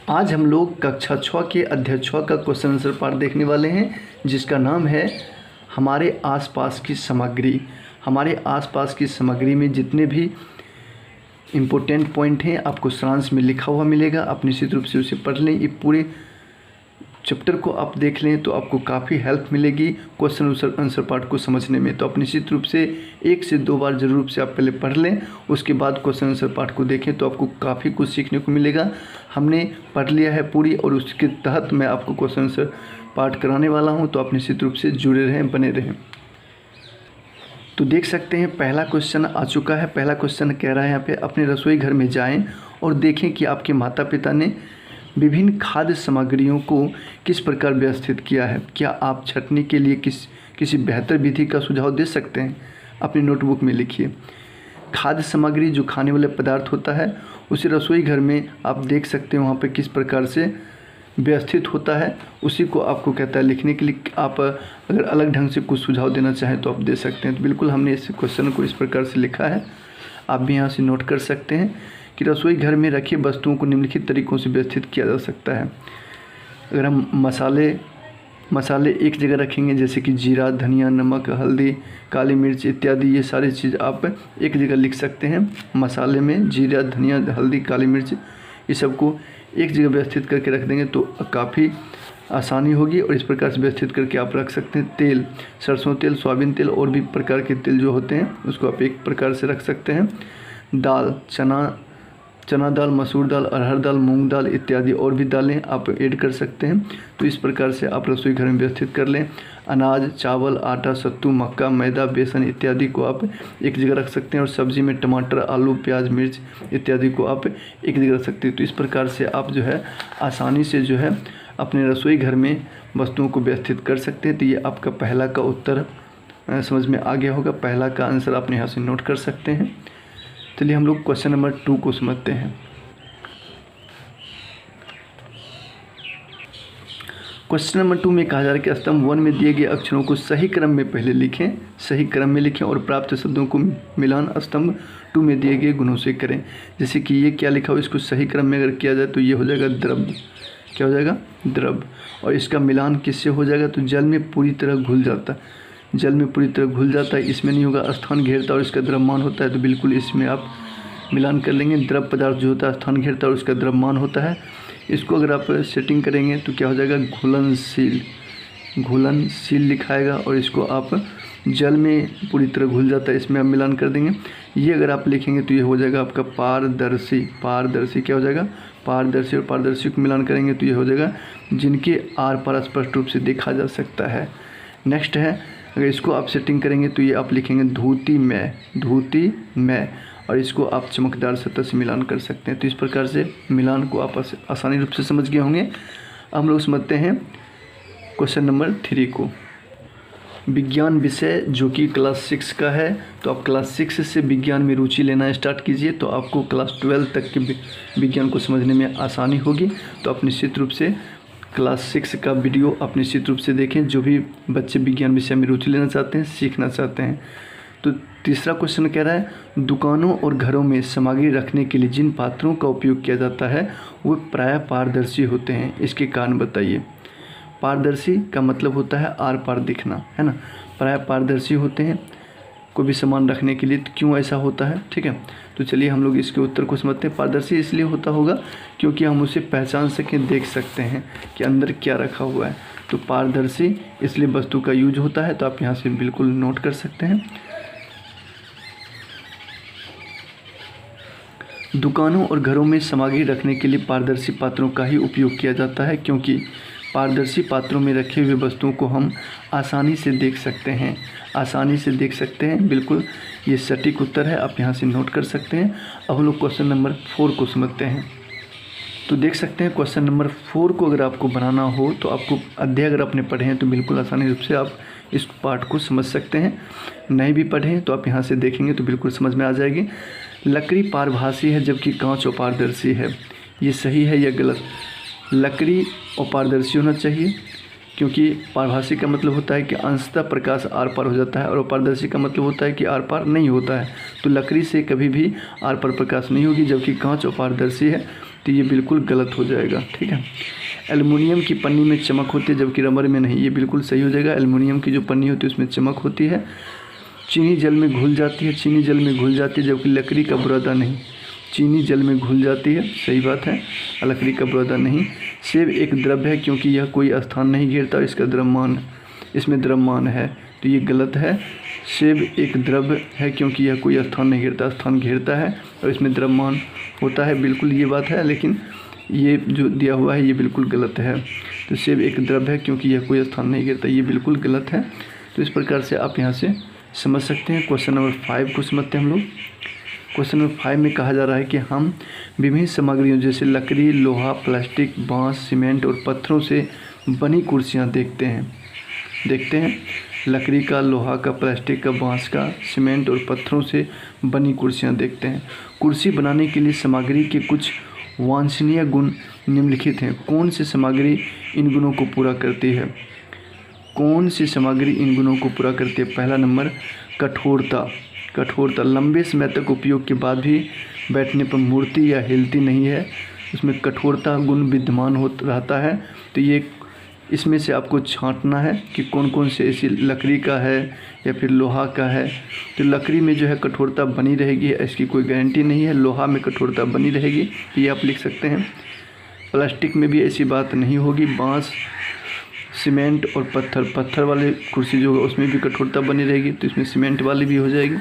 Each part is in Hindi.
आज हम लोग कक्षा 6 के अध्याय 6 का क्वेश्चन आंसर पार्ट देखने वाले हैं, जिसका नाम है हमारे आसपास की सामग्री। हमारे आसपास की सामग्री में जितने भी इम्पोर्टेंट पॉइंट हैं आपको सारांश में लिखा हुआ मिलेगा। आप निश्चित रूप से उसे पढ़ लें। ये पूरे चैप्टर को आप देख लें तो आपको काफ़ी हेल्प मिलेगी क्वेश्चन आंसर पार्ट को समझने में। तो आप निश्चित रूप से 1 से 2 बार जरूर से आप पहले पढ़ लें, उसके बाद क्वेश्चन आंसर पार्ट को देखें तो आपको काफ़ी कुछ सीखने को मिलेगा। हमने पढ़ लिया है पूरी, और उसके तहत मैं आपको क्वेश्चन आंसर पार्ट कराने वाला हूँ, तो आप निश्चित रूप से जुड़े रहें, बने रहें। तो देख सकते हैं पहला क्वेश्चन आ चुका है। पहला क्वेश्चन कह रहा है यहाँ पे, अपने रसोई घर में जाएं और देखें कि आपके माता पिता ने विभिन्न खाद्य सामग्रियों को किस प्रकार व्यवस्थित किया है। क्या आप छँटनी के लिए किसी बेहतर विधि का सुझाव दे सकते हैं? अपनी नोटबुक में लिखिए। खाद्य सामग्री जो खाने वाले पदार्थ होता है उसे रसोई घर में आप देख सकते हैं वहाँ पे किस प्रकार से व्यवस्थित होता है, उसी को आपको कहता है लिखने के लिए। आप अगर अलग ढंग से कुछ सुझाव देना चाहें तो आप दे सकते हैं। तो बिल्कुल हमने इस क्वेश्चन को इस प्रकार से लिखा है, आप भी यहाँ से नोट कर सकते हैं कि रसोई घर में रखी वस्तुओं को निम्नलिखित तरीकों से व्यवस्थित किया जा सकता है। अगर हम मसाले एक जगह रखेंगे, जैसे कि जीरा, धनिया, नमक, हल्दी, काली मिर्च इत्यादि, ये सारी चीज़ आप एक जगह लिख सकते हैं। मसाले में जीरा, धनिया, हल्दी, काली मिर्च, ये सबको एक जगह व्यवस्थित करके रख देंगे तो काफ़ी आसानी होगी, और इस प्रकार से व्यवस्थित करके आप रख सकते हैं। तेल, सरसों तेल, सोयाबीन तेल और भी प्रकार के तेल जो होते हैं उसको आप एक प्रकार से रख सकते हैं। दाल, चना दाल, मसूर दाल, अरहर दाल, मूंग दाल इत्यादि और भी दालें आप ऐड कर सकते हैं। तो इस प्रकार से आप रसोई घर में व्यवस्थित कर लें। अनाज, चावल, आटा, सत्तू, मक्का, मैदा, बेसन इत्यादि को आप एक जगह रख सकते हैं, और सब्ज़ी में टमाटर, आलू, प्याज, मिर्च इत्यादि को आप एक जगह रख सकते हैं। तो इस प्रकार से आप जो है आसानी से जो है अपने रसोई घर में वस्तुओं को व्यवस्थित कर सकते हैं। तो ये आपका पहला का उत्तर समझ में आ गया होगा। पहला का आंसर आपने यहाँ से नोट कर सकते हैं। चलिए हम लोग क्वेश्चन नंबर 2 को समझते हैं। क्वेश्चन नंबर 2 में कहा जा रहा है कि स्तंभ 1 में दिए गए अक्षरों को सही क्रम में पहले लिखें, सही क्रम में लिखें और प्राप्त शब्दों को मिलान स्तंभ 2 में दिए गए गुणों से करें। जैसे कि ये क्या लिखा हो, इसको सही क्रम में अगर किया जाए तो ये हो जाएगा द्रव। क्या हो जाएगा? द्रव। और इसका मिलान किससे हो जाएगा? तो जल में पूरी तरह घुल जाता है। जल में पूरी तरह घुल जाता है, इसमें नहीं होगा। स्थान घेरता और इसका द्रव्यमान होता है, तो बिल्कुल इसमें आप मिलान कर लेंगे। द्रव पदार्थ जो होता है स्थान घेरता और उसका द्रव्यमान होता है, इसको अगर आप सेटिंग करेंगे तो क्या हो जाएगा? घुलनशील। घुलनशील लिखाएगा, और इसको आप जल में पूरी तरह घुल जाता है, इसमें आप मिलान कर देंगे। ये अगर आप लिखेंगे तो ये हो जाएगा आपका पारदर्शी। पारदर्शी क्या हो जाएगा? पारदर्शी। और पारदर्शी को मिलान करेंगे तो ये हो जाएगा जिनके आर पार स्पष्ट रूप से देखा जा सकता है। नेक्स्ट है, अगर इसको आप सेटिंग करेंगे तो ये आप लिखेंगे धूतिमय। धूतिमय, और इसको आप चमकदार सतह से मिलान कर सकते हैं। तो इस प्रकार से मिलान को आप आसानी रूप से समझ गए होंगे। अब हम लोग समझते हैं क्वेश्चन नंबर 3 को। विज्ञान विषय जो कि क्लास 6 का है, तो आप क्लास 6 से विज्ञान में रुचि लेना स्टार्ट कीजिए, तो आपको क्लास 12 तक के विज्ञान को समझने में आसानी होगी। तो आप निश्चित रूप से क्लास 6 का वीडियो आप निश्चित रूप से देखें, जो भी बच्चे विज्ञान विषय में रुचि लेना चाहते हैं, सीखना चाहते हैं। तो तीसरा क्वेश्चन कह रहा है, दुकानों और घरों में सामग्री रखने के लिए जिन पात्रों का उपयोग किया जाता है वो प्रायः पारदर्शी होते हैं, इसके कारण बताइए। पारदर्शी का मतलब होता है आर पार दिखना, है ना। प्रायः पारदर्शी होते हैं कोई भी सामान रखने के लिए, तो क्यों ऐसा होता है? ठीक है, तो चलिए हम लोग इसके उत्तर को समझते हैं। पारदर्शी इसलिए होता होगा क्योंकि हम उसे पहचान सकें, देख सकते हैं कि अंदर क्या रखा हुआ है। तो पारदर्शी इसलिए वस्तु का यूज होता है, तो आप यहाँ से बिल्कुल नोट कर सकते हैं। दुकानों और घरों में सामग्री रखने के लिए पारदर्शी पात्रों का ही उपयोग किया जाता है, क्योंकि पारदर्शी पात्रों में रखे हुए वस्तुओं को हम आसानी से देख सकते हैं। आसानी से देख सकते हैं, बिल्कुल ये सटीक उत्तर है, आप यहाँ से नोट कर सकते हैं। अब हम लोग क्वेश्चन नंबर 4 को समझते हैं। तो देख सकते हैं क्वेश्चन नंबर 4 को अगर आपको बनाना हो तो आपको अध्याय अगर आपने पढ़े हैं तो बिल्कुल आसानी रूप से आप इस पार्ट को समझ सकते हैं। नहीं भी पढ़े हैं तो आप यहाँ से देखेंगे तो बिल्कुल समझ में आ जाएगी। लकड़ी पारभासी है जबकि कांच अपारदर्शी है, ये सही है या गलत? लकड़ी अपारदर्शी होना चाहिए, क्योंकि पारभासी का मतलब होता है कि अंशतः प्रकाश आर पार हो जाता है, और अपारदर्शी का मतलब होता है कि आर पार नहीं होता है। तो लकड़ी से कभी भी आर पार प्रकाश नहीं होगी, जबकि कांच अपारदर्शी है। तो ये बिल्कुल गलत हो जाएगा। ठीक है। एल्युमिनियम की पन्नी में चमक होती है जबकि रबर में नहीं, ये बिल्कुल सही हो जाएगा। एल्युमिनियम की जो पन्नी होती है उसमें चमक होती है। चीनी जल में घुल जाती है, चीनी जल में घुल जाती है जबकि लकड़ी का बुरादा नहीं, चीनी जल में घुल जाती है, सही बात है, लकड़ी का बुरादा नहीं। सेब एक द्रव्य है क्योंकि यह कोई स्थान नहीं घेरता, इसका द्रव्यमान, इसमें द्रव्यमान है, तो ये गलत है। सेब एक द्रव्य है क्योंकि यह कोई स्थान नहीं घेरता, स्थान घेरता है और इसमें द्रव्यमान होता है, बिल्कुल ये बात है, लेकिन ये जो दिया हुआ है ये बिल्कुल गलत है। तो सेब एक द्रव्य है क्योंकि यह कोई स्थान नहीं घेरता, ये बिल्कुल गलत है। तो इस प्रकार से आप यहाँ से समझ सकते हैं। क्वेश्चन नंबर 5 को समझते हैं हम लोग। क्वेश्चन नंबर 5 में कहा जा रहा है कि हम विभिन्न सामग्रियों जैसे लकड़ी, लोहा, प्लास्टिक, बांस, सीमेंट और पत्थरों से बनी कुर्सियाँ देखते हैं। लकड़ी का, लोहा का, प्लास्टिक का, बांस का, सीमेंट और पत्थरों से बनी कुर्सियाँ देखते हैं। कुर्सी बनाने के लिए सामग्री के कुछ वांछनीय गुण निम्नलिखित हैं। कौन सी सामग्री इन गुणों को पूरा करती है? कौन सी सामग्री इन गुणों को पूरा करती है? पहला नंबर कठोरता, लंबे समय तक उपयोग के बाद भी बैठने पर मूर्ति या हिलती नहीं है, उसमें कठोरता गुण विद्यमान रहता है। तो ये इसमें से आपको छांटना है कि कौन कौन से ऐसी लकड़ी का है या फिर लोहा का है। तो लकड़ी में जो है कठोरता बनी रहेगी, इसकी कोई गारंटी नहीं है। लोहा में कठोरता बनी रहेगी, ये आप लिख सकते हैं। प्लास्टिक में भी ऐसी बात नहीं होगी। बांस, सीमेंट और पत्थर वाले कुर्सी जो होगा उसमें भी कठोरता बनी रहेगी, तो इसमें सीमेंट वाली भी हो जाएगी।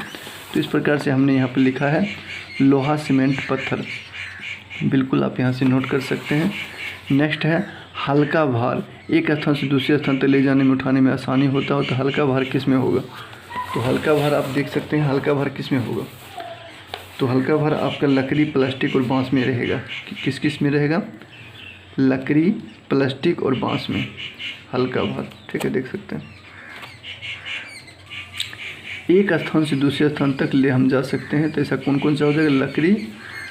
तो इस प्रकार से हमने यहाँ पर लिखा है लोहा, सीमेंट, पत्थर, बिल्कुल आप यहाँ से नोट कर सकते हैं। नेक्स्ट है हल्का भार, एक स्थान से दूसरे स्थान तक ले जाने में, उठाने में आसानी होता हो, तो हल्का भार किस में होगा? तो हल्का भार आप देख सकते हैं, हल्का भार किस में होगा? तो हल्का भार आपका लकड़ी, प्लास्टिक और बांस में रहेगा। किस किस में रहेगा? लकड़ी, प्लास्टिक और बांस में हल्का भार। ठीक है, देख सकते हैं। एक स्थान से दूसरे स्थान तक ले हम जा सकते हैं, तो ऐसा कौन कौन सा हो जाएगा? लकड़ी,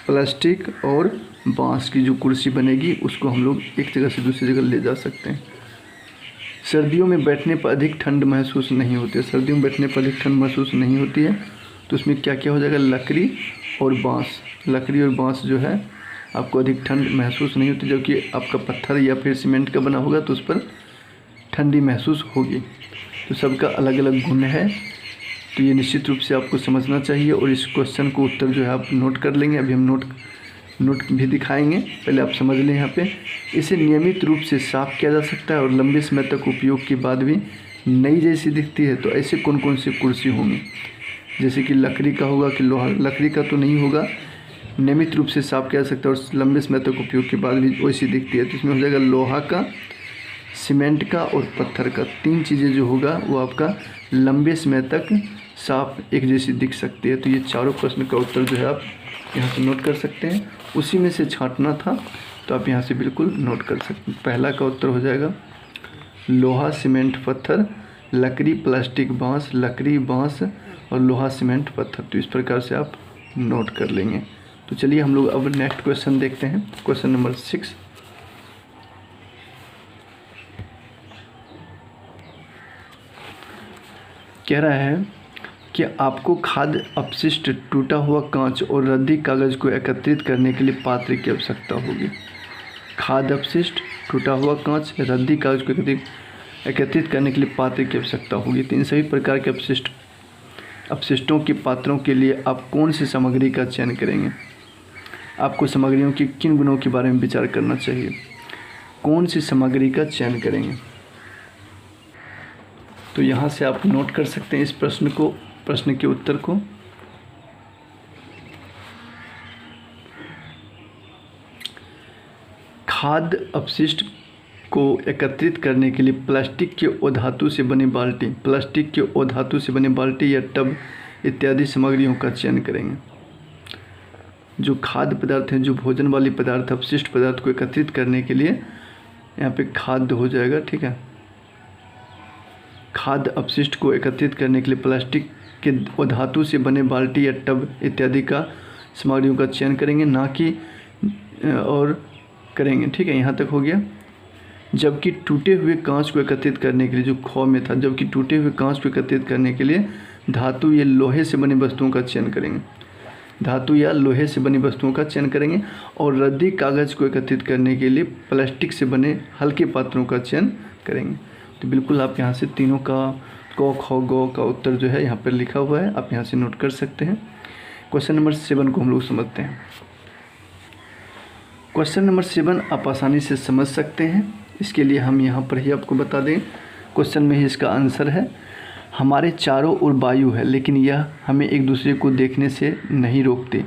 प्लास्टिक और बांस की जो कुर्सी बनेगी उसको हम लोग एक जगह से दूसरी जगह ले जा सकते हैं। सर्दियों में बैठने पर अधिक ठंड महसूस नहीं होती है, सर्दियों में बैठने पर अधिक ठंड महसूस नहीं होती है, तो उसमें क्या क्या हो जाएगा? लकड़ी और बांस। लकड़ी और बांस जो है आपको अधिक ठंड महसूस नहीं होती, जबकि आपका पत्थर या फिर सीमेंट का बना होगा तो उस पर ठंडी महसूस होगी। तो सबका अलग अलग गुण है, तो ये निश्चित रूप से आपको समझना चाहिए। और इस क्वेश्चन को उत्तर जो है आप नोट कर लेंगे, अभी हम नोट भी दिखाएंगे, पहले आप समझ लें। यहाँ पे इसे नियमित रूप से साफ़ किया जा सकता है और लंबे समय तक उपयोग के बाद भी नई जैसी दिखती है, तो ऐसे कौन कौन सी कुर्सी होंगी? जैसे कि लकड़ी का होगा कि लोहा? लकड़ी का तो नहीं होगा, नियमित रूप से साफ़ किया जा सकता है और लंबे समय तक उपयोग के बाद भी वैसी दिखती है, तो इसमें हो जाएगा लोहा का, सीमेंट का और पत्थर का। 3 चीज़ें जो होगा वो आपका लंबे समय तक साफ एक जैसी दिख सकती है। तो ये चारों प्रश्न का उत्तर जो है आप यहाँ से नोट कर सकते हैं। उसी में से छांटना था तो आप यहाँ से बिल्कुल नोट कर सकते हैं। पहला का उत्तर हो जाएगा लोहा, सीमेंट, पत्थर, लकड़ी, प्लास्टिक, बांस, लकड़ी, बांस और लोहा, सीमेंट, पत्थर। तो इस प्रकार से आप नोट कर लेंगे। तो चलिए हम लोग अब नेक्स्ट क्वेश्चन देखते हैं। क्वेश्चन नंबर 6 कह रहा है कि आपको खाद्य अपशिष्ट, टूटा हुआ कांच और रद्दी कागज को एकत्रित करने के लिए पात्र की आवश्यकता होगी। खाद्य अपशिष्ट, टूटा हुआ कांच, रद्दी कागज को एकत्रित करने के लिए पात्र की आवश्यकता होगी। तो इन सभी प्रकार के अपशिष्टों के पात्रों के लिए आप कौन सी सामग्री का चयन करेंगे? आपको सामग्रियों के किन गुणों के बारे में विचार करना चाहिए? कौन सी सामग्री का चयन करेंगे? तो यहाँ से आप नोट कर सकते हैं इस प्रश्न के उत्तर को। खाद्य अपशिष्ट को एकत्रित करने के लिए प्लास्टिक के अधातु से बने बाल्टी या टब इत्यादि सामग्रियों का चयन करेंगे। जो खाद्य पदार्थ हैं, जो भोजन वाली पदार्थ, अपशिष्ट पदार्थ को एकत्रित करने के लिए यहाँ पे खाद्य हो जाएगा। ठीक है, खाद्य अपशिष्ट को एकत्रित करने के लिए प्लास्टिक के धातु से बने बाल्टी या टब इत्यादि का सामग्रियों का चयन करेंगे, ना कि और करेंगे। ठीक है, यहाँ तक हो गया। जबकि टूटे हुए कांच को एकत्रित करने के लिए, जो ख में था, जबकि टूटे हुए कांच को एकत्रित करने के लिए धातु या लोहे से बने वस्तुओं का चयन करेंगे। धातु या लोहे से बनी वस्तुओं का चयन करेंगे और रद्दी कागज़ को एकत्रित करने के लिए प्लास्टिक से बने हल्के पात्रों का चयन करेंगे। तो बिल्कुल आप यहाँ से तीनों का क ख ग का उत्तर जो है यहाँ पर लिखा हुआ है, आप यहाँ से नोट कर सकते हैं। क्वेश्चन नंबर 7 को हम लोग समझते हैं। क्वेश्चन नंबर 7 आप आसानी से समझ सकते हैं, इसके लिए हम यहाँ पर ही आपको बता दें, क्वेश्चन में ही इसका आंसर है। हमारे चारों ओर वायु है लेकिन यह हमें एक दूसरे को देखने से नहीं रोकते।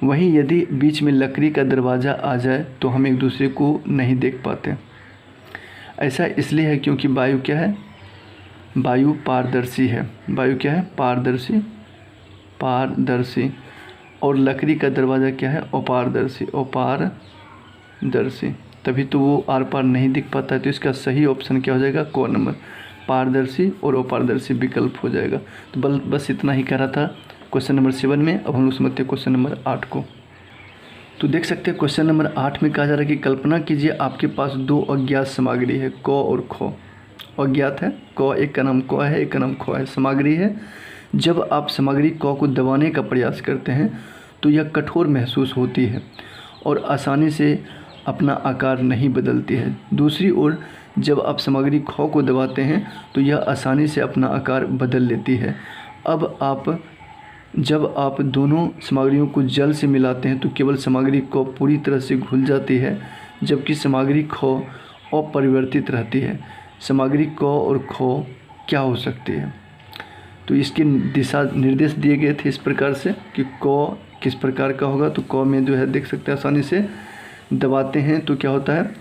वहीं यदि बीच में लकड़ी का दरवाज़ा आ जाए तो हम एक दूसरे को नहीं देख पाते। ऐसा इसलिए है क्योंकि वायु क्या है, वायु पारदर्शी है। वायु क्या है, पारदर्शी, पारदर्शी। और लकड़ी का दरवाज़ा क्या है, अपारदर्शी, अपारदर्शी। तभी तो वो आर पार नहीं दिख पाता है। तो इसका सही ऑप्शन क्या हो जाएगा, क नंबर, पारदर्शी और अपारदर्शी विकल्प हो जाएगा। तो बस इतना ही कह रहा था क्वेश्चन नंबर 7 में। अब हम लोग समझते हैं क्वेश्चन नंबर 8 को। तो देख सकते हैं क्वेश्चन नंबर 8 में कहा जा रहा है कि कल्पना कीजिए आपके पास 2 अज्ञात सामग्री है, क और ख। अज्ञात है क, एक का नाम क है, एक का नाम ख है। सामग्री है, जब आप सामग्री क को दबाने का प्रयास करते हैं तो यह कठोर महसूस होती है और आसानी से अपना आकार नहीं बदलती है। दूसरी ओर जब आप सामग्री ख को दबाते हैं तो यह आसानी से अपना आकार बदल लेती है। जब आप दोनों सामग्रियों को जल से मिलाते हैं तो केवल सामग्री क पूरी तरह से घुल जाती है जबकि सामग्री ख अपरिवर्तित रहती है। सामग्री क और ख क्या हो सकती है? तो इसके दिशा निर्देश दिए गए थे इस प्रकार से कि क किस प्रकार का होगा। तो क में जो है देख सकते हैं आसानी से दबाते हैं तो क्या होता है,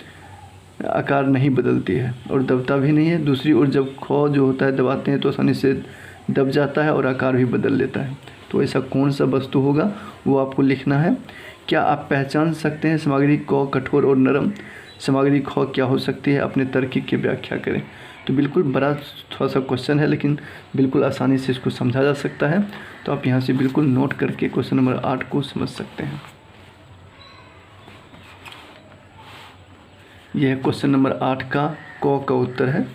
आकार नहीं बदलती है और दबता भी नहीं है। दूसरी ओर जब ख जो होता है दबाते हैं तो आसानी से दब जाता है और आकार भी बदल लेता है। तो ऐसा कौन सा वस्तु होगा वो आपको लिखना है। क्या आप पहचान सकते हैं सामग्री क कठोर और नरम, सामग्री ख क्या हो सकती है? अपने तर्क की व्याख्या करें। तो बिल्कुल बड़ा थोड़ा सा क्वेश्चन है लेकिन बिल्कुल आसानी से इसको समझा जा सकता है। तो आप यहाँ से बिल्कुल नोट करके क्वेश्चन नंबर 8 को समझ सकते हैं। यह है क्वेश्चन नंबर 8 का क का उत्तर है।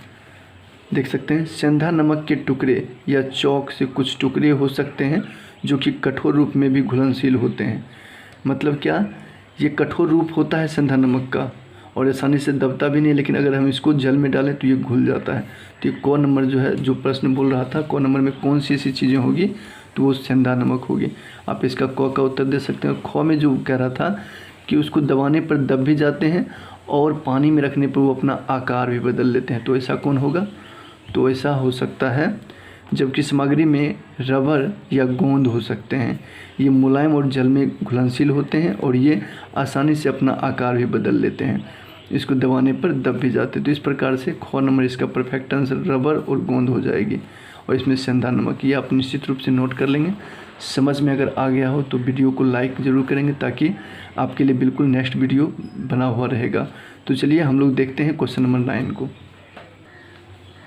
देख सकते हैं, सेंधा नमक के टुकड़े या चौक से कुछ टुकड़े हो सकते हैं जो कि कठोर रूप में भी घुलनशील होते हैं। मतलब क्या, ये कठोर रूप होता है सेंधा नमक का और आसानी से दबता भी नहीं, लेकिन अगर हम इसको जल में डालें तो ये घुल जाता है। तो ये क नंबर जो है, जो प्रश्न बोल रहा था, क नंबर में कौन सी ऐसी चीज़ें होगी तो वो सेंधा नमक होगी। आप इसका क का उत्तर दे सकते हैं। ख में जो कह रहा था कि उसको दबाने पर दब भी जाते हैं और पानी में रखने पर वो अपना आकार भी बदल लेते हैं। तो ऐसा कौन होगा? तो ऐसा हो सकता है जबकि सामग्री में रबर या गोंद हो सकते हैं। ये मुलायम और जल में घुलनशील होते हैं और ये आसानी से अपना आकार भी बदल लेते हैं, इसको दबाने पर दब भी जाते हैं। तो इस प्रकार से ख नंबर इसका परफेक्ट आंसर रबर और गोंद हो जाएगी और इसमें सेंधा नमक। ये आप निश्चित रूप से नोट कर लेंगे। समझ में अगर आ गया हो तो वीडियो को लाइक ज़रूर करेंगे ताकि आपके लिए बिल्कुल नेक्स्ट वीडियो बना हुआ रहेगा। तो चलिए हम लोग देखते हैं क्वेश्चन नंबर 9 को।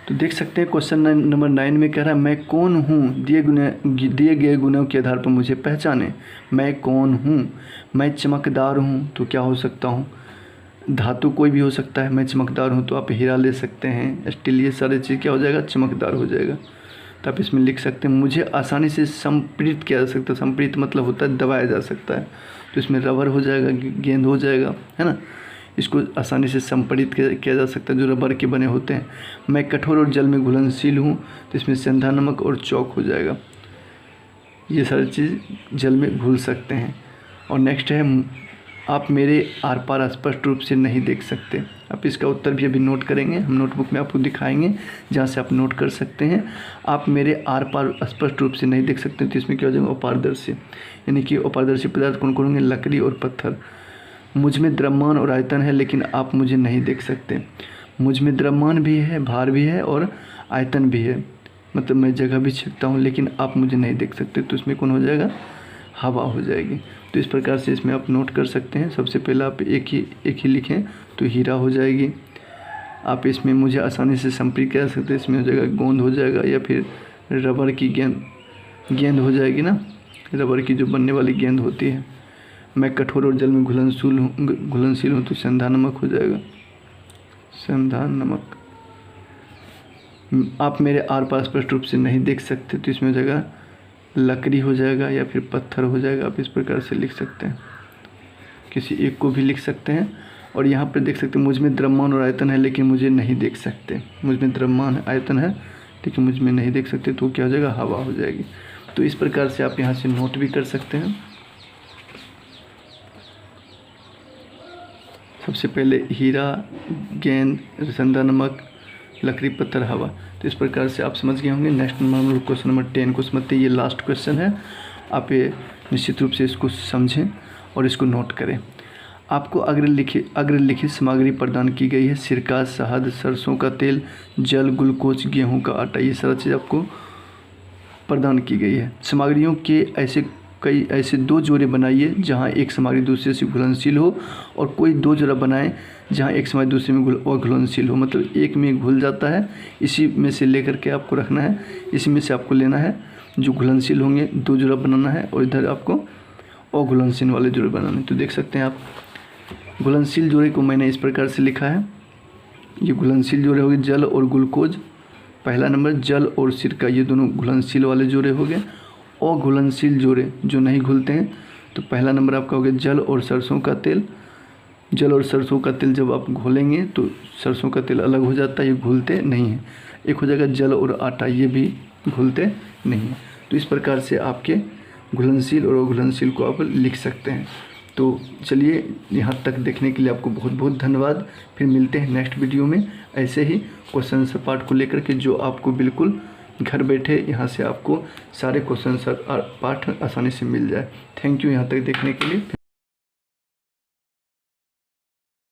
तो देख सकते हैं क्वेश्चन नंबर 9 में कह रहा है, मैं कौन हूँ, दिए गए गुणों के आधार पर मुझे पहचाने। मैं कौन हूँ? मैं चमकदार हूँ तो क्या हो सकता हूँ? धातु कोई भी हो सकता है। मैं चमकदार हूँ तो आप हीरा ले सकते हैं, स्टील, ये सारी चीज़ क्या हो जाएगा, चमकदार हो जाएगा। तो आप इसमें लिख सकते हैं, मुझे आसानी से संपीड़ित किया जा सकता है। संपीड़ित मतलब होता है दबाया जा सकता है। तो इसमें रबर हो जाएगा, गेंद हो जाएगा, है ना। इसको आसानी से संपीड़ित किया जा सकता है जो रबर के बने होते हैं। मैं कठोर और जल में घुलनशील हूँ तो इसमें सेंधा नमक और चौक हो जाएगा। ये सारी चीज़ जल में घुल सकते हैं। और नेक्स्ट है, आप मेरे आर पार स्पष्ट रूप से नहीं देख सकते। आप इसका उत्तर भी अभी नोट करेंगे, हम नोटबुक में आपको दिखाएंगे जहाँ से आप नोट कर सकते हैं। आप मेरे आर पार स्पष्ट रूप से नहीं देख सकते तो इसमें क्या हो जाएगा, अपारदर्शी। यानी कि अपारदर्शी पदार्थ कौन कौन होंगे, लकड़ी और पत्थर। मुझ में द्रव्यमान और आयतन है लेकिन आप मुझे नहीं देख सकते। मुझ में द्रव्यमान भी है, भार भी है और आयतन भी है, मतलब मैं जगह भी छकता हूँ लेकिन आप मुझे नहीं देख सकते। तो इसमें कौन हो जाएगा, हवा हो जाएगी। तो इस प्रकार से इसमें आप नोट कर सकते हैं। सबसे पहले आप एक ही लिखें तो हीरा हो जाएगी। आप इसमें मुझे आसानी से संपर्क कर सकते हैं, इसमें हो जाएगा गोंद हो जाएगा या फिर रबर की गेंद हो जाएगी ना, रबर की जो बनने वाली गेंद होती है। मैं कठोर और जल में घुलनशील हूँ तो सेंधा नमक हो जाएगा, सेंधा नमक। आप मेरे आर पार स्पष्ट रूप से नहीं देख सकते तो इसमें हो जाएगा लकड़ी हो जाएगा या फिर पत्थर हो जाएगा। आप इस प्रकार से लिख सकते हैं, किसी एक को भी लिख सकते हैं। और यहाँ पर देख सकते हैं मुझ में द्रव्यमान और आयतन है लेकिन मुझे नहीं देख सकते। मुझ में द्रव्यमान आयतन है लेकिन मुझ में नहीं देख सकते, तो क्या हो जाएगा, हवा हो जाएगी। तो इस प्रकार से आप यहाँ से नोट भी कर सकते हैं। सबसे पहले हीरा, गेंद, रिसंदा नमक, लकड़ी, पत्थर, हवा। तो इस प्रकार से आप समझ गए होंगे। नेक्स्ट नंबर क्वेश्चन नंबर 10 को समझते हैं। ये लास्ट क्वेश्चन है, आप ये निश्चित रूप से इसको समझें और इसको नोट करें। आपको अग्रलिखित सामग्री प्रदान की गई है। सिरका, शहद, सरसों का तेल, जल, ग्लूकोज, गेहूं का आटा, ये सारा चीज़ आपको प्रदान की गई है। सामग्रियों के कई ऐसे 2 जोड़े बनाइए जहां एक सामग्री दूसरे से घुलनशील हो, और कोई 2 जोड़ा बनाएं जहां एक सामग्री दूसरे में घुलनशील हो। मतलब एक में घुल जाता है, इसी में से लेकर के आपको रखना है, इसी में से आपको लेना है जो घुलनशील होंगे, 2 जोड़ा बनाना है, और इधर आपको अघुलनशील वाले जोड़े बनाने। तो देख सकते हैं आप, घुलनशील जोड़े को मैंने इस प्रकार से लिखा है। ये घुलनशील जोड़े हो गए जल और ग्लूकोज, पहला नंबर। जल और सिरका, ये दोनों घुलनशील वाले जोड़े हो गए। अघुलनशील जोड़े जो नहीं घुलते हैं, तो पहला नंबर आपका हो गया जल और सरसों का तेल। जल और सरसों का तेल जब आप घोलेंगे तो सरसों का तेल अलग हो जाता है, ये घुलते नहीं हैं। एक हो जाएगा जल और आटा, ये भी घुलते नहीं हैं। तो इस प्रकार से आपके घुलनशील और अघुलनशील को आप लिख सकते हैं। तो चलिए, यहाँ तक देखने के लिए आपको बहुत बहुत धन्यवाद। फिर मिलते हैं नेक्स्ट वीडियो में ऐसे ही क्वेश्चन आंसर पार्ट को लेकर के, जो आपको बिल्कुल घर बैठे यहाँ से आपको सारे क्वेश्चन आंसर पार्ट आसानी से मिल जाए। थैंक यू यहाँ तक देखने के लिए।